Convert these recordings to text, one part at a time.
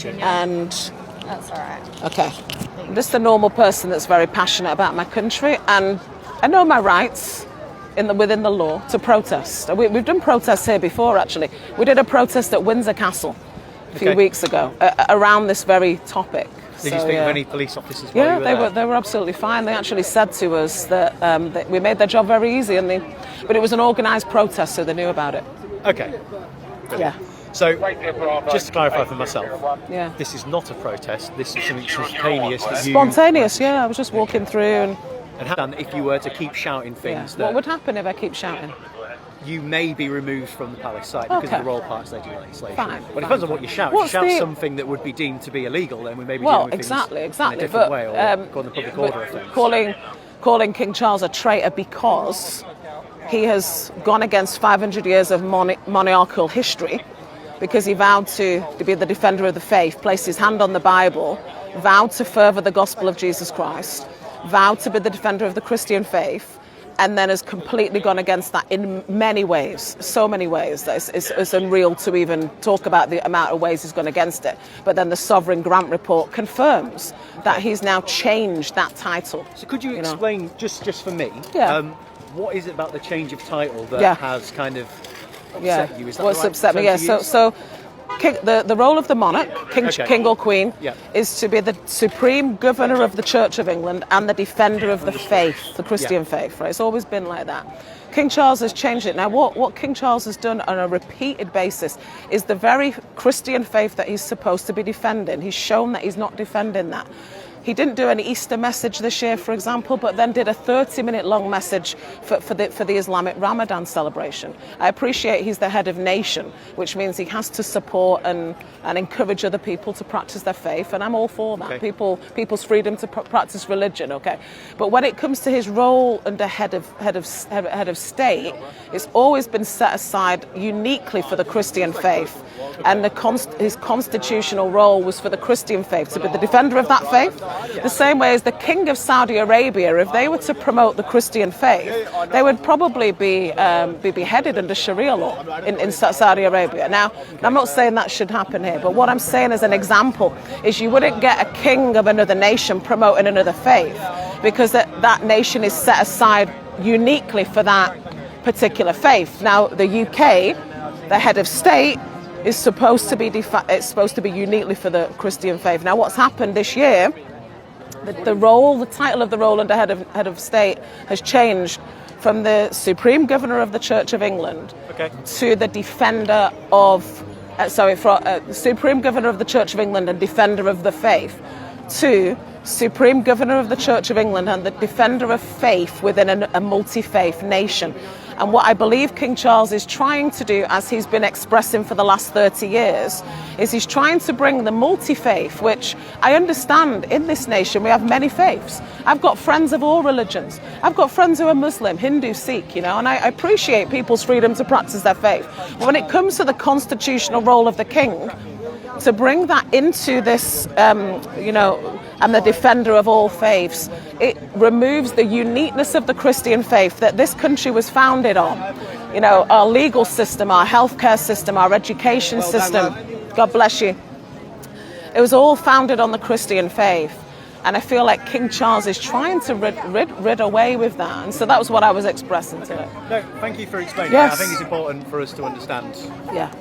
And That's all right. okay, I'm just a normal person that's very passionate about my country, and I know my rights within the law to protest. We've done protests here before, actually. We did a protest at Windsor Castle a few weeks ago around this very topic. Did you speak of any police officers? Yeah, they were absolutely fine. They actually said to us that we made their job very easy, but it was an organised protest, so they knew about it. Okay. Yeah. So, just to clarify for myself, this is not a protest. This is something spontaneous. Spontaneous, yeah. I was just walking through and how, if you were to keep shouting things, what would happen if I keep shouting? You may be removed from the palace site because of the Royal Parks legislation. Fine, but it depends on what you shout. If you shout something that would be deemed to be illegal, then we may be dealing with things in a different way, or calling the public order offence. Calling King Charles a traitor because he has gone against 500 years of monarchical history, because he vowed to be the defender of the faith, placed his hand on the Bible, vowed to further the gospel of Jesus Christ, vowed to be the defender of the Christian faith, and then has completely gone against that in many ways, so many ways that it's unreal to even talk about the amount of ways he's gone against it. But then the Sovereign Grant Report confirms that he's now changed that title. So could you explain, just for me, what is it about the change of title that has kind of upset you? Is that what's upset me? Yeah, so the role of the monarch, king or queen, is to be the supreme governor of the Church of England and the defender of the faith, the Christian faith, right? It's always been like that. King Charles has changed it. Now, what King Charles has done on a repeated basis is the very Christian faith that he's supposed to be defending. He's shown that he's not defending that. He didn't do an Easter message this year, for example, but then did a 30-minute long message for the Islamic Ramadan celebration. I appreciate he's the head of nation, which means he has to support and encourage other people to practice their faith, and I'm all for that. People's freedom to practice religion, okay? But when it comes to his role under head of state, it's always been set aside uniquely for the Christian faith, and his constitutional role was for the Christian faith, to be the defender of that faith. The same way as the King of Saudi Arabia, if they were to promote the Christian faith, they would probably be beheaded under Sharia law in Saudi Arabia. Now, I'm not saying that should happen here, but what I'm saying as an example is you wouldn't get a king of another nation promoting another faith, because that nation is set aside uniquely for that particular faith. Now, the UK, the head of state, is supposed to be uniquely for the Christian faith. Now, what's happened this year? The title of the role under head of state has changed from the Supreme Governor of the Church of England to the defender of, Supreme Governor of the Church of England and defender of the faith, to Supreme Governor of the Church of England and the defender of faith within a multi-faith nation. And what I believe King Charles is trying to do, as he's been expressing for the last 30 years, is he's trying to bring the multi-faith, which I understand in this nation we have many faiths. I've got friends of all religions. I've got friends who are Muslim, Hindu, Sikh, and I appreciate people's freedom to practice their faith. But when it comes to the constitutional role of the king, to bring that into this, and the defender of all faiths, it removes the uniqueness of the Christian faith that this country was founded on. Our legal system, our healthcare system, our education system. God bless you. It was all founded on the Christian faith. And I feel like King Charles is trying to rid away with that. And so that was what I was expressing to it. No, thank you for explaining that. I think it's important for us to understand. Yeah.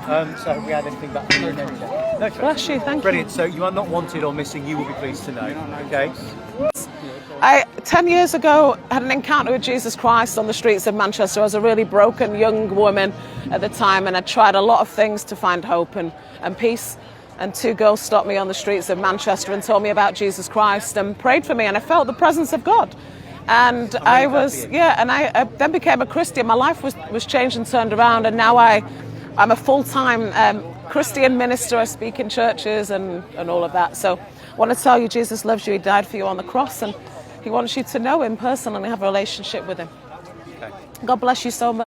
So have we had anything back from you? No, bless you, thank you. Brilliant. So you are not wanted or missing, you will be pleased to know. Okay. 10 years ago, had an encounter with Jesus Christ on the streets of Manchester. I was a really broken young woman at the time, and I tried a lot of things to find hope and peace. And 2 girls stopped me on the streets of Manchester and told me about Jesus Christ and prayed for me, and I felt the presence of God. And I then became a Christian. My life was changed and turned around, and now I'm a full-time Christian minister. I speak in churches and all of that. So I want to tell you, Jesus loves you. He died for you on the cross, and he wants you to know him personally and have a relationship with him. God bless you so much.